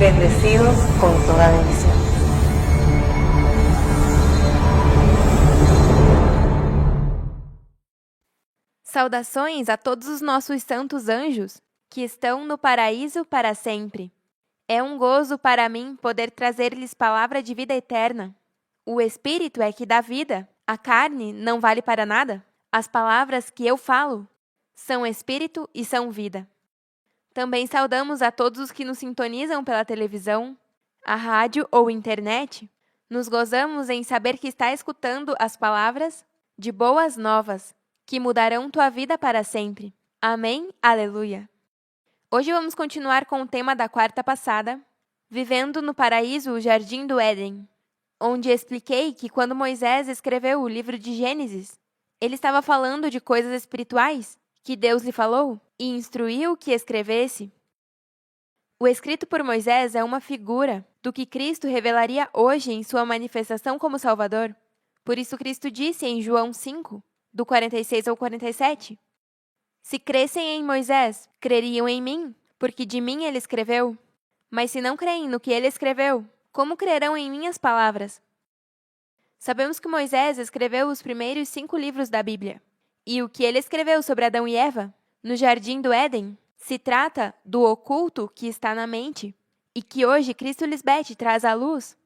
bendecidos con toda bendición. Saudações a todos os nossos santos anjos que estão no paraíso para sempre. É um gozo para mim poder trazer-lhes palavra de vida eterna. O Espírito é que dá vida, a carne não vale para nada. As palavras que eu falo são Espírito e são vida. Também saudamos a todos os que nos sintonizam pela televisão, a rádio ou internet. Nos gozamos em saber que está escutando as palavras de boas novas, que mudarão tua vida para sempre. Amém? Aleluia! Hoje vamos continuar com o tema da quarta passada, Vivendo no Paraíso, o Jardim do Éden, onde expliquei que quando Moisés escreveu o livro de Gênesis, ele estava falando de coisas espirituais que Deus lhe falou e instruiu que escrevesse. O escrito por Moisés é uma figura do que Cristo revelaria hoje em sua manifestação como Salvador. Por isso Cristo disse em João 5, do 46 ao 47, Se crescem em Moisés, creriam em mim, porque de mim ele escreveu. Mas se não creem no que ele escreveu, como crerão em minhas palavras? Sabemos que Moisés escreveu os primeiros 5 livros da Bíblia. E o que ele escreveu sobre Adão e Eva, no Jardim do Éden, se trata do oculto que está na mente e que hoje Cristo Lisbeth traz à luz.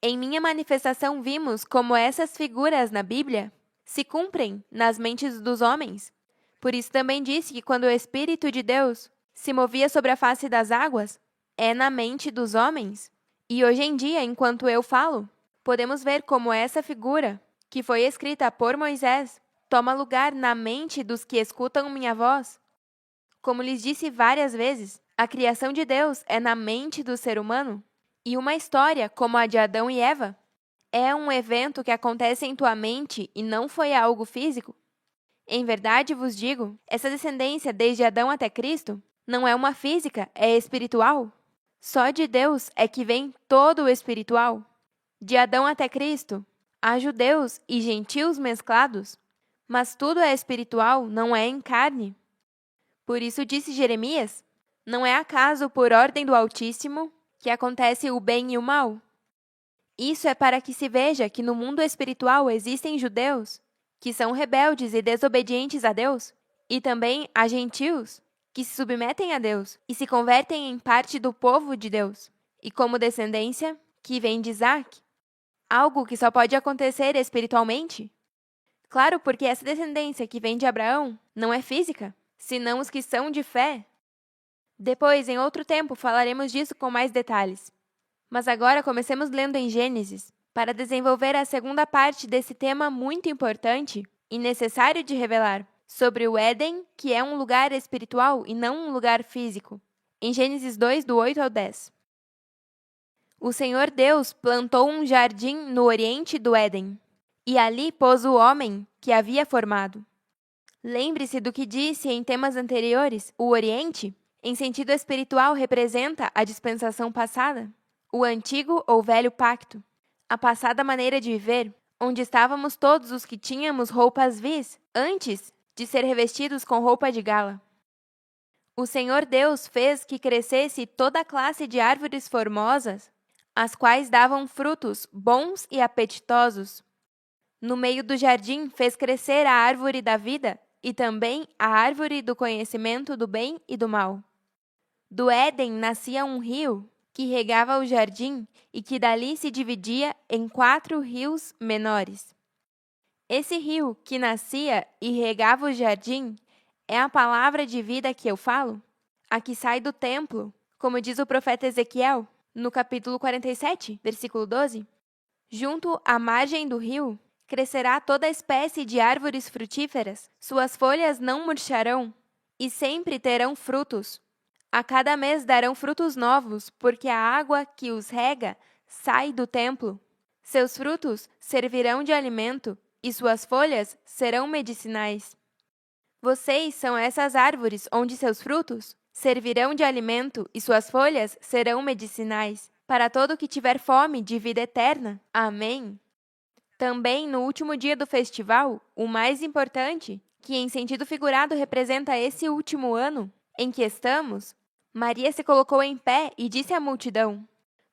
Em minha manifestação vimos como essas figuras na Bíblia se cumprem nas mentes dos homens. Por isso também disse que quando o Espírito de Deus se movia sobre a face das águas, é na mente dos homens. E hoje em dia, enquanto eu falo, podemos ver como essa figura, que foi escrita por Moisés, toma lugar na mente dos que escutam minha voz. Como lhes disse várias vezes, a criação de Deus é na mente do ser humano. E uma história como a de Adão e Eva é um evento que acontece em tua mente e não foi algo físico. Em verdade vos digo, essa descendência desde Adão até Cristo não é uma física, é espiritual. Só de Deus é que vem todo o espiritual. De Adão até Cristo, há judeus e gentios mesclados, mas tudo é espiritual, não é em carne. Por isso disse Jeremias, não é acaso por ordem do Altíssimo que acontece o bem e o mal. Isso é para que se veja que no mundo espiritual existem judeus, que são rebeldes e desobedientes a Deus, e também há gentios, que se submetem a Deus e se convertem em parte do povo de Deus, e como descendência, que vem de Isaac. Algo que só pode acontecer espiritualmente. Claro, porque essa descendência que vem de Abraão não é física, senão os que são de fé. Depois, em outro tempo, falaremos disso com mais detalhes. Mas agora comecemos lendo em Gênesis, para desenvolver a segunda parte desse tema muito importante e necessário de revelar, sobre o Éden, que é um lugar espiritual e não um lugar físico. Em Gênesis 2, do 8 ao 10. O Senhor Deus plantou um jardim no oriente do Éden, e ali pôs o homem que havia formado. Lembre-se do que disse em temas anteriores, o Oriente, em sentido espiritual, representa a dispensação passada, o antigo ou velho pacto, a passada maneira de viver, onde estávamos todos os que tínhamos roupas vis, antes de ser revestidos com roupa de gala. O Senhor Deus fez que crescesse toda classe de árvores formosas, as quais davam frutos bons e apetitosos. No meio do jardim fez crescer a árvore da vida e também a árvore do conhecimento do bem e do mal. Do Éden nascia um rio que regava o jardim e que dali se dividia em 4 rios menores. Esse rio que nascia e regava o jardim é a palavra de vida que eu falo, a que sai do templo, como diz o profeta Ezequiel, no capítulo 47, versículo 12. Junto à margem do rio, crescerá toda espécie de árvores frutíferas, suas folhas não murcharão, e sempre terão frutos. A cada mês darão frutos novos, porque a água que os rega sai do templo. Seus frutos servirão de alimento, e suas folhas serão medicinais. Vocês são essas árvores onde seus frutos servirão de alimento, e suas folhas serão medicinais, para todo que tiver fome de vida eterna. Amém. Também, no último dia do festival, o mais importante, que em sentido figurado representa esse último ano em que estamos, Maria se colocou em pé e disse à multidão: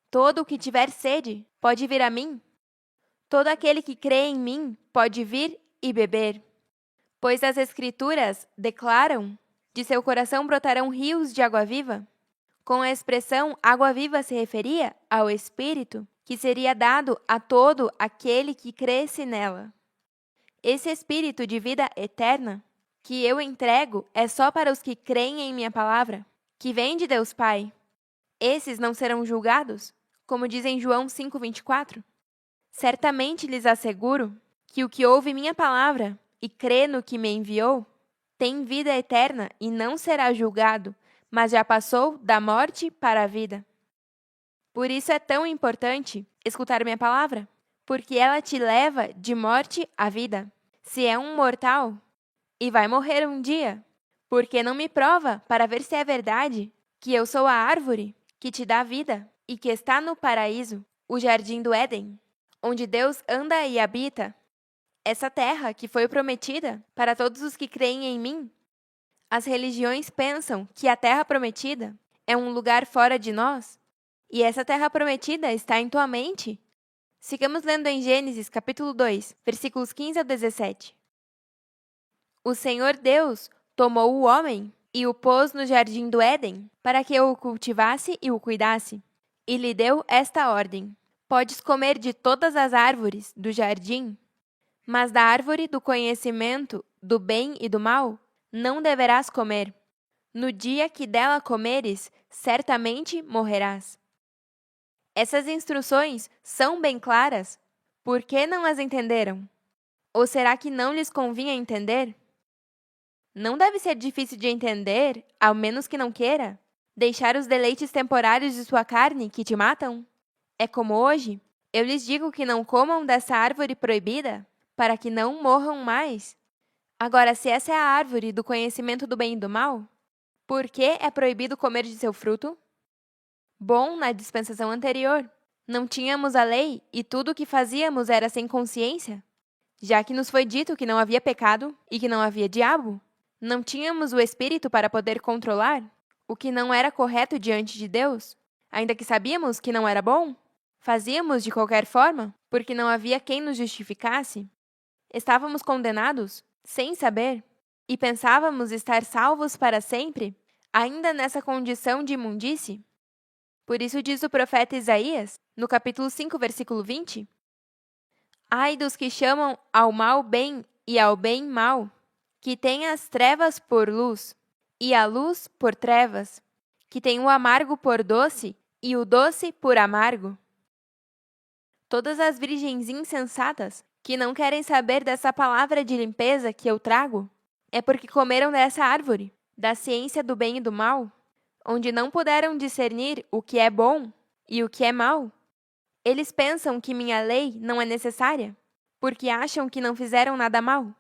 Todo o que tiver sede pode vir a mim. Todo aquele que crê em mim pode vir e beber. Pois as Escrituras declaram: de seu coração brotarão rios de água viva. Com a expressão água viva se referia ao Espírito que seria dado a todo aquele que cresce nela. Esse Espírito de vida eterna que eu entrego é só para os que creem em minha palavra, que vem de Deus Pai. Esses não serão julgados, como diz em João 5,24. Certamente lhes asseguro que o que ouve minha palavra e crê no que me enviou, tem vida eterna e não será julgado, mas já passou da morte para a vida. Por isso é tão importante escutar minha palavra, porque ela te leva de morte à vida. Se é um mortal e vai morrer um dia, porque não me prova para ver se é verdade que eu sou a árvore que te dá vida e que está no paraíso, o jardim do Éden, onde Deus anda e habita. Essa terra que foi prometida para todos os que creem em mim. As religiões pensam que a terra prometida é um lugar fora de nós, e essa terra prometida está em tua mente. Sigamos lendo em Gênesis, capítulo 2, versículos 15 ao 17. O Senhor Deus tomou o homem e o pôs no jardim do Éden, para que o cultivasse e o cuidasse. E lhe deu esta ordem: Podes comer de todas as árvores do jardim, mas da árvore do conhecimento do bem e do mal não deverás comer. No dia que dela comeres, certamente morrerás. Essas instruções são bem claras. Por que não as entenderam? Ou será que não lhes convinha entender? Não deve ser difícil de entender, ao menos que não queira, deixar os deleites temporários de sua carne que te matam? É como hoje, eu lhes digo que não comam dessa árvore proibida, para que não morram mais. Agora, se essa é a árvore do conhecimento do bem e do mal, por que é proibido comer de seu fruto? Bom, na dispensação anterior, não tínhamos a lei e tudo o que fazíamos era sem consciência, já que nos foi dito que não havia pecado e que não havia diabo. Não tínhamos o Espírito para poder controlar o que não era correto diante de Deus, ainda que sabíamos que não era bom. Fazíamos de qualquer forma, porque não havia quem nos justificasse. Estávamos condenados, sem saber, e pensávamos estar salvos para sempre, ainda nessa condição de imundície. Por isso diz o profeta Isaías, no capítulo 5, versículo 20: Ai dos que chamam ao mal bem e ao bem mal, que têm as trevas por luz e a luz por trevas, que têm o amargo por doce e o doce por amargo. Todas as virgens insensatas que não querem saber dessa palavra de limpeza que eu trago, é porque comeram dessa árvore, da ciência do bem e do mal, onde não puderam discernir o que é bom e o que é mal. Eles pensam que minha lei não é necessária, porque acham que não fizeram nada mal.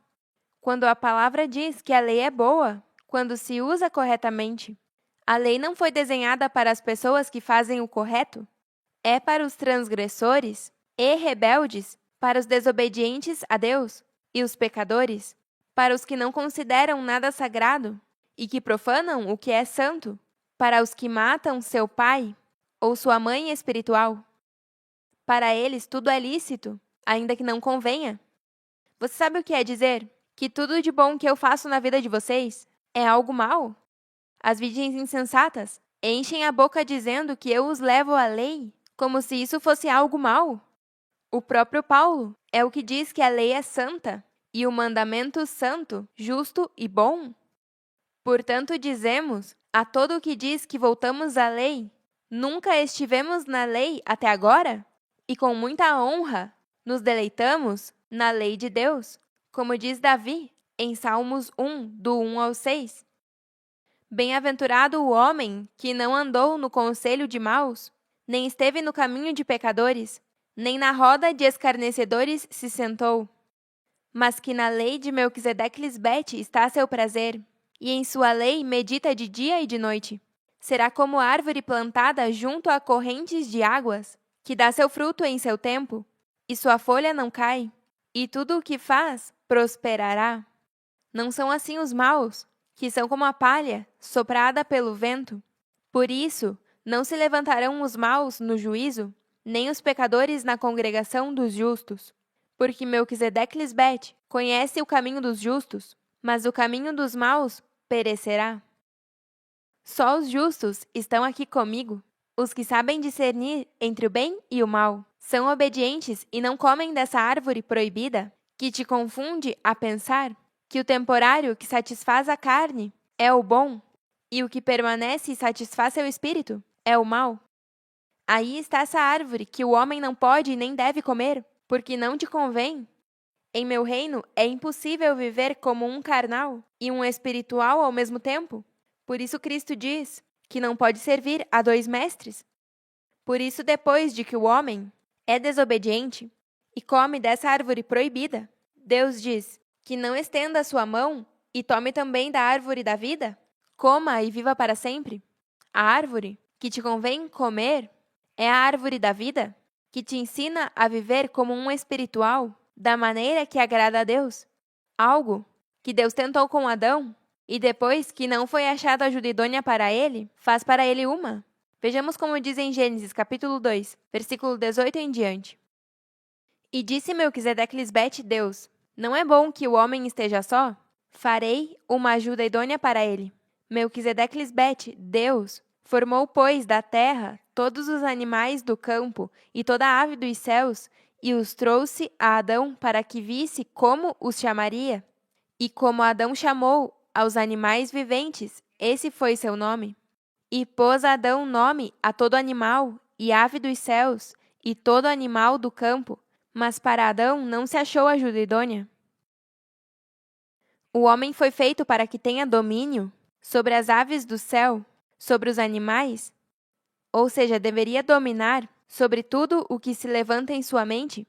Quando a palavra diz que a lei é boa, quando se usa corretamente. A lei não foi desenhada para as pessoas que fazem o correto, é para os transgressores e rebeldes, para os desobedientes a Deus e os pecadores, para os que não consideram nada sagrado e que profanam o que é santo, para os que matam seu pai ou sua mãe espiritual. Para eles tudo é lícito, ainda que não convenha. Você sabe o que é dizer que tudo de bom que eu faço na vida de vocês é algo mal? As virgens insensatas enchem a boca dizendo que eu os levo à lei, como se isso fosse algo mal. O próprio Paulo é o que diz que a lei é santa e o mandamento santo, justo e bom. Portanto, dizemos a todo o que diz que voltamos à lei: nunca estivemos na lei até agora? E com muita honra nos deleitamos na lei de Deus, como diz Davi em Salmos 1, do 1 ao 6. Bem-aventurado o homem que não andou no conselho de maus, nem esteve no caminho de pecadores, nem na roda de escarnecedores se sentou, mas que na lei de Melquisedeque Lisbete está seu prazer, e em sua lei medita de dia e de noite. Será como árvore plantada junto a correntes de águas, que dá seu fruto em seu tempo, e sua folha não cai, e tudo o que faz prosperará. Não são assim os maus, que são como a palha soprada pelo vento. Por isso, não se levantarão os maus no juízo, nem os pecadores na congregação dos justos. Porque Melquisedeque-Lisbete conhece o caminho dos justos, mas o caminho dos maus perecerá. Só os justos estão aqui comigo, os que sabem discernir entre o bem e o mal. São obedientes e não comem dessa árvore proibida, que te confunde a pensar que o temporário que satisfaz a carne é o bom, e o que permanece e satisfaz seu espírito é o mal. Aí está essa árvore que o homem não pode nem deve comer, porque não te convém. Em meu reino é impossível viver como um carnal e um espiritual ao mesmo tempo. Por isso Cristo diz que não pode servir a 2 mestres. Por isso, depois de que o homem é desobediente e come dessa árvore proibida, Deus diz que não estenda a sua mão e tome também da árvore da vida, coma e viva para sempre. A árvore que te convém comer é a árvore da vida, que te ensina a viver como um espiritual, da maneira que agrada a Deus. Algo que Deus tentou com Adão, e depois que não foi achada ajuda idônea para ele, faz para ele uma. Vejamos como diz em Gênesis, capítulo 2, versículo 18 em diante. E disse Melquisedeque-Lisbete Deus: Não é bom que o homem esteja só? Farei uma ajuda idônea para ele. Melquisedeque-Lisbete, Deus, formou, pois, da terra todos os animais do campo e toda a ave dos céus, e os trouxe a Adão para que visse como os chamaria. E como Adão chamou aos animais viventes, esse foi seu nome. E pôs Adão nome a todo animal e ave dos céus e todo animal do campo, mas para Adão não se achou ajuda idônea. O homem foi feito para que tenha domínio sobre as aves do céu, sobre os animais, ou seja, deveria dominar sobre tudo o que se levanta em sua mente.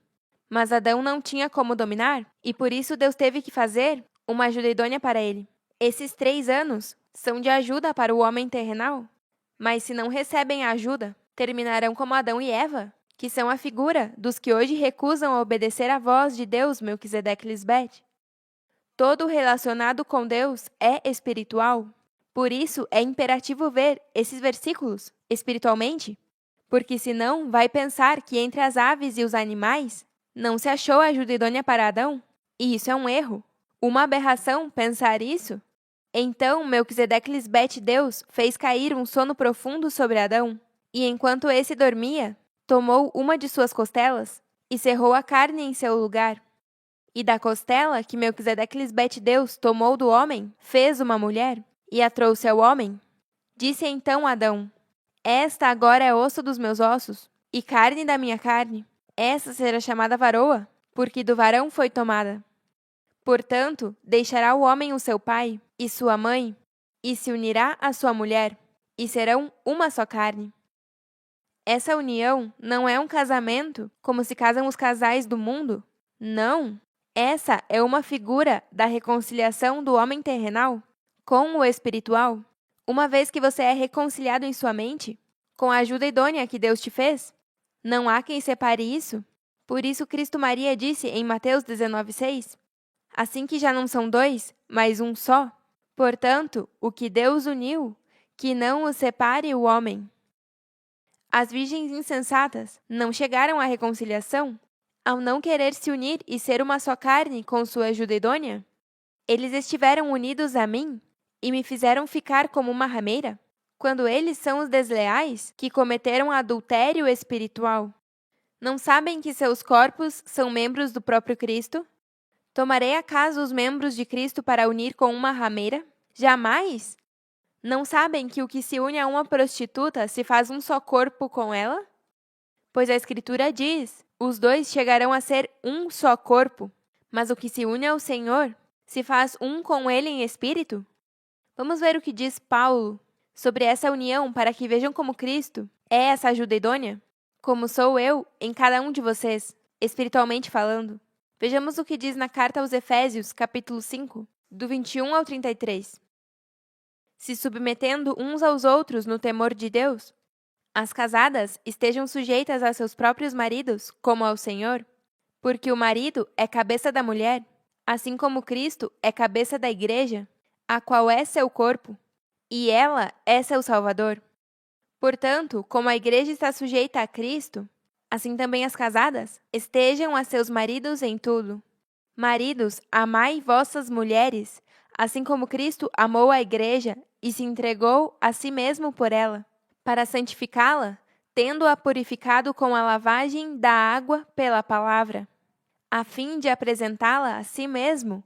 Mas Adão não tinha como dominar, e por isso Deus teve que fazer uma ajuda idônea para ele. Esses 3 anos são de ajuda para o homem terrenal, mas se não recebem a ajuda, terminarão como Adão e Eva, que são a figura dos que hoje recusam a obedecer à voz de Deus, Melquisedeque-Lisbete. Todo relacionado com Deus é espiritual. Por isso, é imperativo ver esses versículos espiritualmente, porque senão vai pensar que entre as aves e os animais não se achou ajuda idônea para Adão. E isso é um erro, uma aberração pensar isso. Então, Melquisedeque-Lisbete Deus fez cair um sono profundo sobre Adão, e enquanto esse dormia, tomou uma de suas costelas e cerrou a carne em seu lugar. E da costela que Melquisedeque-Lisbete Deus tomou do homem, fez uma mulher, e a trouxe ao homem. Disse então Adão: Esta agora é osso dos meus ossos, e carne da minha carne. Essa será chamada varoa, porque do varão foi tomada. Portanto, deixará o homem o seu pai e sua mãe, e se unirá à sua mulher, e serão uma só carne. Essa união não é um casamento como se casam os casais do mundo. Não! Essa é uma figura da reconciliação do homem terrenal com o espiritual. Uma vez que você é reconciliado em sua mente, com a ajuda idônea que Deus te fez, não há quem separe isso. Por isso Cristo Maria disse em Mateus 19,6, assim que já não são 2, mas um só. Portanto, o que Deus uniu, que não o separe o homem. As virgens insensatas não chegaram à reconciliação ao não querer se unir e ser uma só carne com sua ajuda idônea? Eles estiveram unidos a mim e me fizeram ficar como uma rameira, quando eles são os desleais que cometeram adultério espiritual. Não sabem que seus corpos são membros do próprio Cristo? Tomarei acaso os membros de Cristo para unir com uma rameira? Jamais! Não sabem que o que se une a uma prostituta se faz um só corpo com ela? Pois a Escritura diz: os 2 chegarão a ser um só corpo, mas o que se une ao Senhor se faz um com Ele em espírito? Vamos ver o que diz Paulo sobre essa união para que vejam como Cristo é essa ajuda idônea, como sou eu em cada um de vocês, espiritualmente falando. Vejamos o que diz na carta aos Efésios, capítulo 5, do 21 ao 33. Se submetendo uns aos outros no temor de Deus, as casadas estejam sujeitas a seus próprios maridos, como ao Senhor, porque o marido é cabeça da mulher, assim como Cristo é cabeça da igreja, a qual é seu corpo, e ela é seu Salvador. Portanto, como a igreja está sujeita a Cristo, assim também as casadas estejam a seus maridos em tudo. Maridos, amai vossas mulheres, assim como Cristo amou a igreja e se entregou a si mesmo por ela, para santificá-la, tendo-a purificado com a lavagem da água pela palavra, a fim de apresentá-la a si mesmo,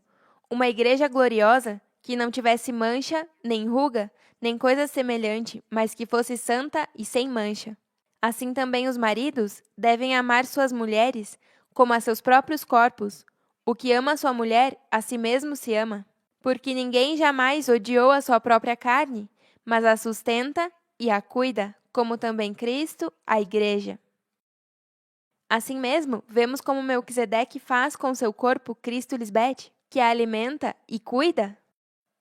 uma igreja gloriosa, que não tivesse mancha, nem ruga, nem coisa semelhante, mas que fosse santa e sem mancha. Assim também os maridos devem amar suas mulheres como a seus próprios corpos. O que ama sua mulher, a si mesmo se ama. Porque ninguém jamais odiou a sua própria carne, mas a sustenta e a cuida, como também Cristo, a igreja. Assim mesmo, vemos como Melquisedeque faz com seu corpo Cristo Lisbete, que a alimenta e cuida.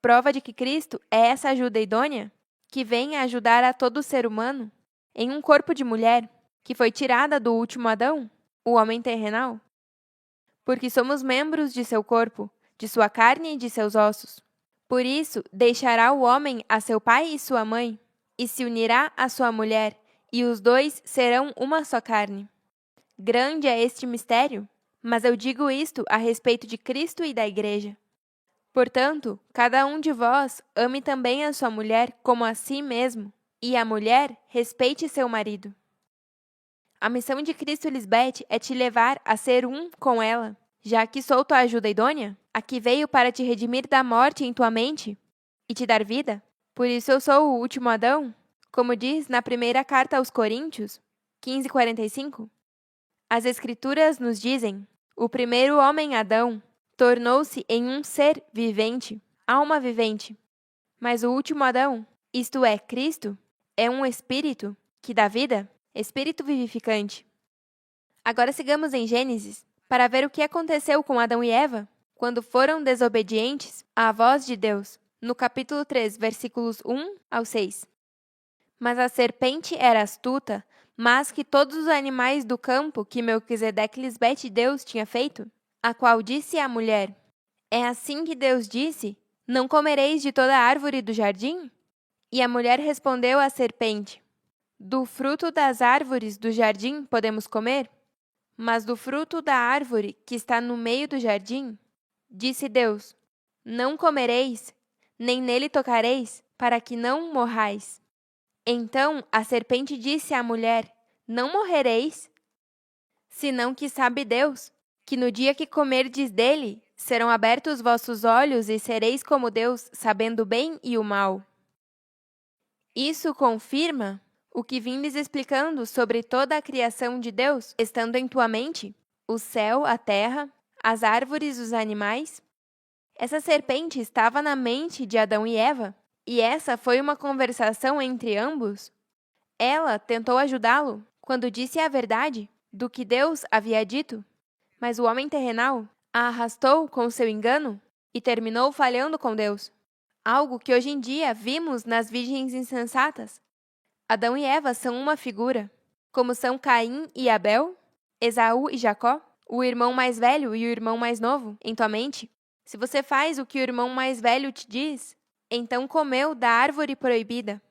Prova de que Cristo é essa ajuda idônea, que vem a ajudar a todo ser humano, em um corpo de mulher, que foi tirada do último Adão, o homem terrenal. Porque somos membros de seu corpo, de sua carne e de seus ossos. Por isso, deixará o homem a seu pai e sua mãe, e se unirá à sua mulher, e os dois serão uma só carne. Grande é este mistério, mas eu digo isto a respeito de Cristo e da igreja. Portanto, cada um de vós ame também a sua mulher como a si mesmo, e a mulher respeite seu marido. A missão de Cristo Lisbete é te levar a ser um com ela, já que sou tua ajuda idônea, a que veio para te redimir da morte em tua mente e te dar vida. Por isso eu sou o último Adão, como diz na primeira carta aos Coríntios, 15:45. As Escrituras nos dizem: o primeiro homem, Adão, tornou-se em um ser vivente, alma vivente. Mas o último Adão, isto é, Cristo, é um espírito que dá vida, espírito vivificante. Agora sigamos em Gênesis para ver o que aconteceu com Adão e Eva quando foram desobedientes à voz de Deus, no capítulo 3, versículos 1 ao 6. Mas a serpente era astuta, mais que todos os animais do campo que Melquisedeque Lisbete Deus tinha feito, a qual disse à mulher: é assim que Deus disse: não comereis de toda árvore do jardim? E a mulher respondeu à serpente: do fruto das árvores do jardim podemos comer? Mas do fruto da árvore que está no meio do jardim, disse Deus: não comereis, nem nele tocareis, para que não morrais. Então a serpente disse à mulher: não morrereis? Senão que sabe Deus, que no dia que comerdes dele, serão abertos vossos olhos e sereis como Deus, sabendo o bem e o mal. Isso confirma o que vim lhes explicando sobre toda a criação de Deus, estando em tua mente, o céu, a terra, as árvores, os animais. Essa serpente estava na mente de Adão e Eva, e essa foi uma conversação entre ambos. Ela tentou ajudá-lo quando disse a verdade do que Deus havia dito, mas o homem terrenal a arrastou com seu engano e terminou falhando com Deus. Algo que hoje em dia vimos nas virgens insensatas. Adão e Eva são uma figura, como são Caim e Abel, Esaú e Jacó, o irmão mais velho e o irmão mais novo, em tua mente. Se você faz o que o irmão mais velho te diz, então comeu da árvore proibida,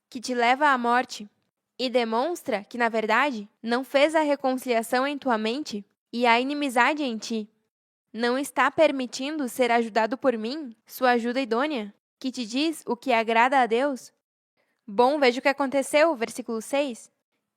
que te leva à morte, e demonstra que, na verdade, não fez a reconciliação em tua mente e a inimizade em ti. Não está permitindo ser ajudado por mim, sua ajuda idônea, que te diz o que agrada a Deus? Bom, veja o que aconteceu, versículo 6.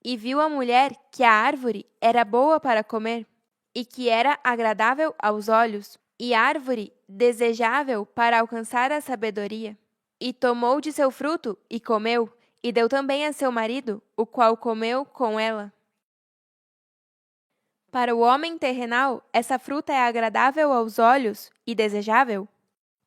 E viu a mulher que a árvore era boa para comer, e que era agradável aos olhos, e árvore desejável para alcançar a sabedoria. E tomou de seu fruto e comeu, e deu também a seu marido, o qual comeu com ela. Para o homem terrenal, essa fruta é agradável aos olhos e desejável.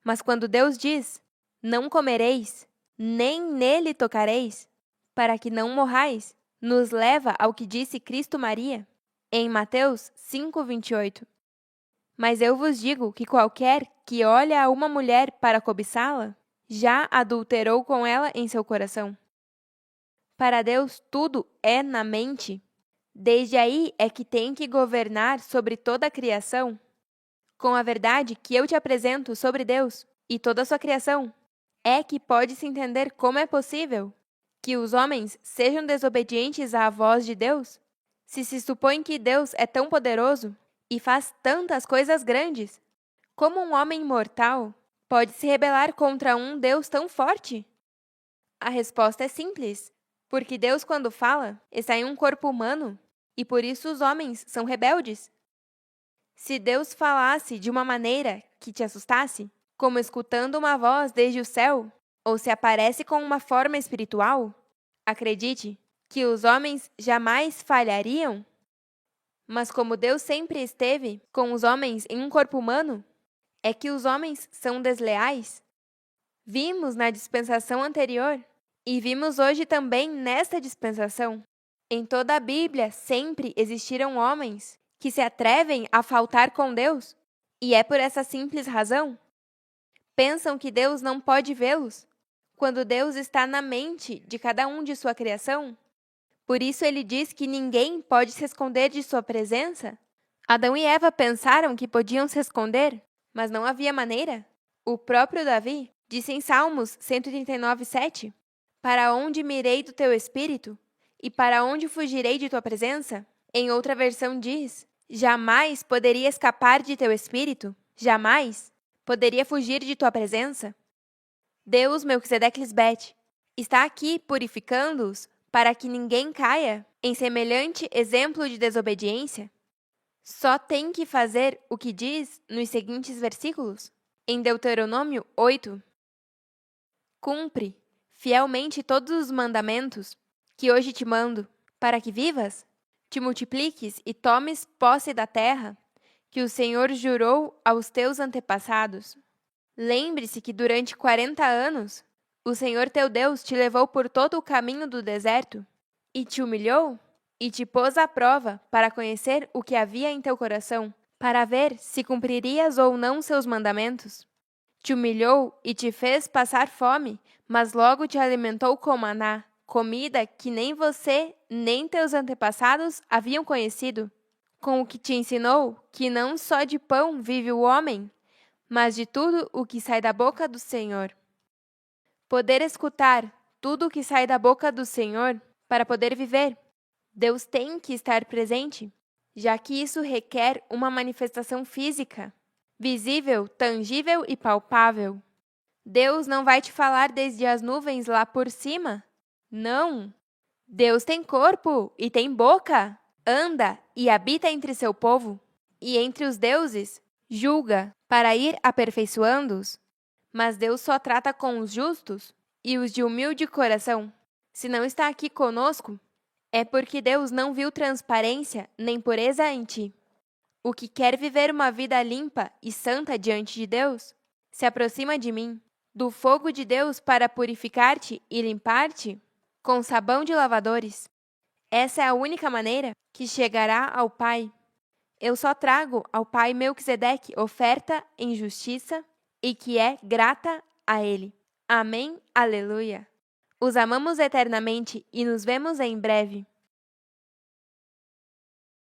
Mas quando Deus diz: não comereis, nem nele tocareis, para que não morrais, nos leva ao que disse Cristo Maria, em Mateus 5:28. Mas eu vos digo que qualquer que olha a uma mulher para cobiçá-la, já adulterou com ela em seu coração. Para Deus tudo é na mente. Desde aí é que tem que governar sobre toda a criação. Com a verdade que eu te apresento sobre Deus e toda a sua criação, é que pode-se entender como é possível que os homens sejam desobedientes à voz de Deus? Se supõe que Deus é tão poderoso e faz tantas coisas grandes, como um homem mortal pode se rebelar contra um Deus tão forte? A resposta é simples, porque Deus, quando fala, está em um corpo humano e por isso os homens são rebeldes. Se Deus falasse de uma maneira que te assustasse, como escutando uma voz desde o céu, ou se aparece com uma forma espiritual, acredite que os homens jamais falhariam. Mas como Deus sempre esteve com os homens em um corpo humano, é que os homens são desleais? Vimos na dispensação anterior e vimos hoje também nesta dispensação. Em toda a Bíblia sempre existiram homens que se atrevem a faltar com Deus, e é por essa simples razão. Pensam que Deus não pode vê-los, quando Deus está na mente de cada um de sua criação. Por isso ele diz que ninguém pode se esconder de sua presença. Adão e Eva pensaram que podiam se esconder, mas não havia maneira. O próprio Davi disse em Salmos 139:7, para onde me irei do teu espírito? E para onde fugirei de tua presença? Em outra versão diz, jamais poderia escapar de teu espírito, jamais poderia fugir de tua presença. Deus, Melquisedeque Lisbete, está aqui purificando-os para que ninguém caia em semelhante exemplo de desobediência. Só tem que fazer o que diz nos seguintes versículos. Em Deuteronômio 8, cumpre fielmente todos os mandamentos que hoje te mando, para que vivas, te multipliques e tomes posse da terra que o Senhor jurou aos teus antepassados. Lembre-se que durante 40 anos, o Senhor teu Deus te levou por todo o caminho do deserto, e te humilhou, e te pôs à prova para conhecer o que havia em teu coração, para ver se cumpririas ou não seus mandamentos. Te humilhou e te fez passar fome, mas logo te alimentou com maná, comida que nem você nem teus antepassados haviam conhecido, com o que te ensinou que não só de pão vive o homem, mas de tudo o que sai da boca do Senhor. Poder escutar tudo o que sai da boca do Senhor para poder viver. Deus tem que estar presente, já que isso requer uma manifestação física, visível, tangível e palpável. Deus não vai te falar desde as nuvens lá por cima? Não! Deus tem corpo e tem boca, anda e habita entre seu povo, e entre os deuses julga para ir aperfeiçoando-os. Mas Deus só trata com os justos e os de humilde coração. Se não está aqui conosco, é porque Deus não viu transparência nem pureza em ti. O que quer viver uma vida limpa e santa diante de Deus, se aproxima de mim, do fogo de Deus para purificar-te e limpar-te com sabão de lavadores. Essa é a única maneira que chegará ao Pai. Eu só trago ao Pai Melquisedeque oferta em justiça e que é grata a Ele. Amém, aleluia. Os amamos eternamente e nos vemos em breve.